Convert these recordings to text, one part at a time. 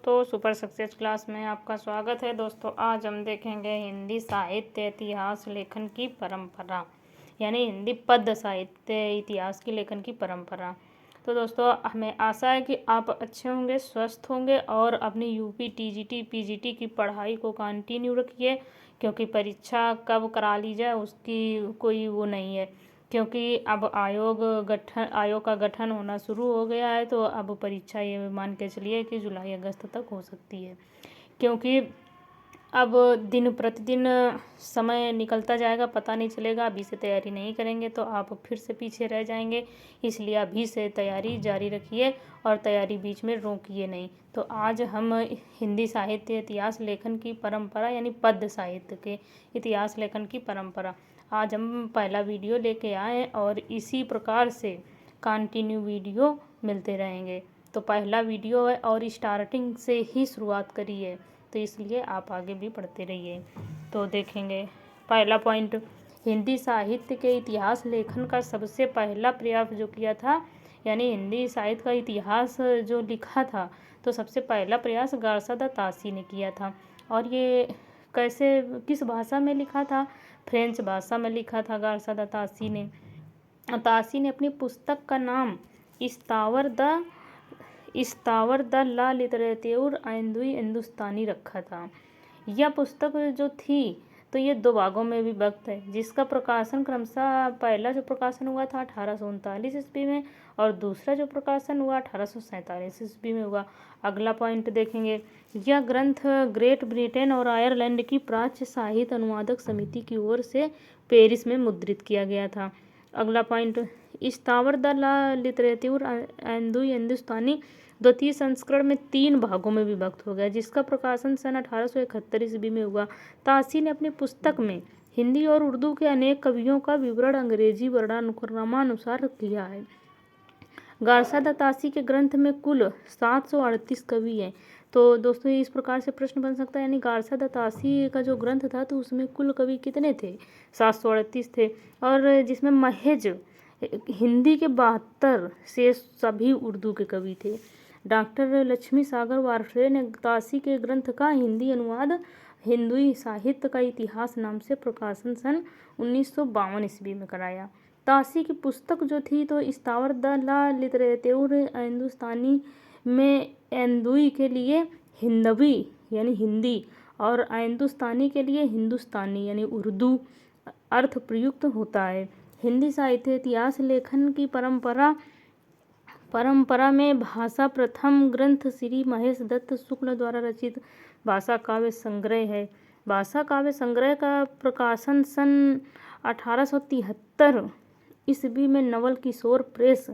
दोस्तों, super success class में आपका स्वागत है। दोस्तों, आज हम देखेंगे हिंदी साहित्य इतिहास लेखन की परंपरा, यानी हिंदी पद्य साहित्य इतिहास की लेखन की परंपरा। तो दोस्तों, हमें आशा है कि आप अच्छे होंगे, स्वस्थ होंगे और अपनी यूपी टीजीटी पीजीटी की पढ़ाई को कंटिन्यू रखिए, क्योंकि परीक्षा कब करा ली जाए उसकी कोई वो नहीं है। क्योंकि अब आयोग का गठन होना शुरू हो गया है, तो अब परीक्षा ये मान के चलिए कि जुलाई अगस्त तक हो सकती है। क्योंकि अब दिन प्रतिदिन समय निकलता जाएगा, पता नहीं चलेगा। अभी से तैयारी नहीं करेंगे तो आप फिर से पीछे रह जाएंगे, इसलिए अभी से तैयारी जारी रखिए और तैयारी बीच में रोकिए नहीं। तो आज हम हिंदी साहित्य इतिहास लेखन की परंपरा, यानी पद्य साहित्य के इतिहास लेखन की परंपरा, आज हम पहला वीडियो लेके आए और इसी प्रकार से कंटिन्यू वीडियो मिलते रहेंगे। तो पहला वीडियो है और स्टार्टिंग से ही शुरुआत करी है, तो इसलिए आप आगे भी पढ़ते रहिए। तो देखेंगे पहला पॉइंट, हिंदी साहित्य के इतिहास लेखन का सबसे पहला प्रयास जो किया था, यानी हिंदी साहित्य का इतिहास जो लिखा था, तो सबसे पहला प्रयास गारसादा तासी ने किया था। और ये किस भाषा में लिखा था? फ्रेंच भाषा में लिखा था गारसादा तासी ने। तासी ने अपनी पुस्तक का नाम इस्तावर द ला लिटरेचर आइंदुई हिंदुस्तानी रखा था। यह पुस्तक जो थी तो ये 2 भागों में विभक्त है, जिसका प्रकाशन क्रमशः पहला जो प्रकाशन हुआ था 1839 ईस्वी में और दूसरा जो प्रकाशन हुआ 1847 ईस्वी में हुआ। अगला पॉइंट देखेंगे, यह ग्रंथ ग्रेट ब्रिटेन और आयरलैंड की प्राच्य साहित्य अनुवादक समिति की ओर से पेरिस में मुद्रित किया गया था। अगला पॉइंट, इस्तावर द ला लिटरेचर आइंदुई हिंदुस्तानी द्वितीय संस्करण में 3 भागों में विभक्त हो गया, जिसका प्रकाशन सन 1871 ईस्वी में हुआ। तासी ने अपनी पुस्तक में हिंदी और उर्दू के अनेक कवियों का विवरण अंग्रेजी वर्णानुक्रमानुसार किया है। गारसादा तासी के ग्रंथ में कुल 738 कवि हैं। तो दोस्तों, इस प्रकार से प्रश्न बन सकता है, यानी गारसादा तासी का जो ग्रंथ था तो उसमें कुल कवि कितने थे? 738 थे, और जिसमें महज हिंदी के 72 से सभी उर्दू के कवि थे। डॉक्टर लक्ष्मी सागर वार्ष्णेय ने तासी के ग्रंथ का हिंदी अनुवाद हिंदुई साहित्य का इतिहास नाम से प्रकाशन सन 1952 ईस्वी में कराया। तासी की पुस्तक जो थी तो इस्तावर द ला लिटरेचर हिंदुस्तानी में हिंदुई के लिए हिंदवी यानी हिंदी और हिंदुस्तानी के लिए हिंदुस्तानी यानी उर्दू अर्थ प्रयुक्त होता है। हिंदी साहित्य इतिहास लेखन की परंपरा में भाषा प्रथम ग्रंथ श्री महेश दत्त शुक्ल द्वारा रचित भाषा काव्य संग्रह है। भाषा काव्य संग्रह का प्रकाशन सन 1873 ईस्वी में नवल किशोर प्रेस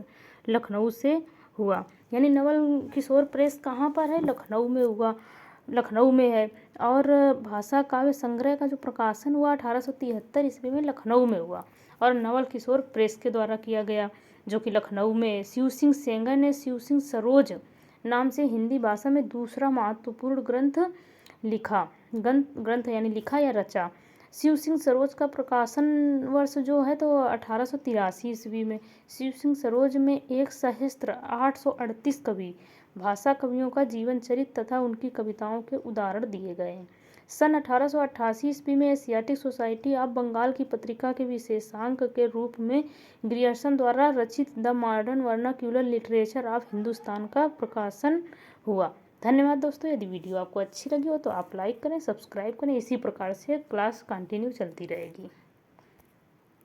लखनऊ से हुआ। यानी नवल किशोर प्रेस कहाँ पर है? लखनऊ में हुआ, लखनऊ में है। और भाषा काव्य संग्रह का जो प्रकाशन हुआ 1873 ईस्वी में लखनऊ में हुआ और नवल किशोर प्रेस के द्वारा किया गया, जो कि लखनऊ में। शिव सिंह सेंगर ने शिव सिंह सरोज नाम से हिंदी भाषा में दूसरा महत्वपूर्ण ग्रंथ यानी लिखा या रचा। शिव सिंह सरोज का प्रकाशन वर्ष जो है तो 1883 ईस्वी में। शिव सिंह सरोज में 1838 कवि भाषा कवियों का जीवन चरित्र तथा उनकी कविताओं के उदाहरण दिए गए हैं। सन 1888 ईस्वी में एशियाटिक सोसाइटी ऑफ बंगाल की पत्रिका के विशेषांक के रूप में ग्रियर्सन द्वारा रचित the modern vernacular literature of Hindustan का प्रकाशन हुआ। धन्यवाद दोस्तों। यदि वीडियो आपको अच्छी लगी हो तो आप लाइक करें, सब्सक्राइब करें। इसी प्रकार से क्लास कंटिन्यू चलती रहेगी।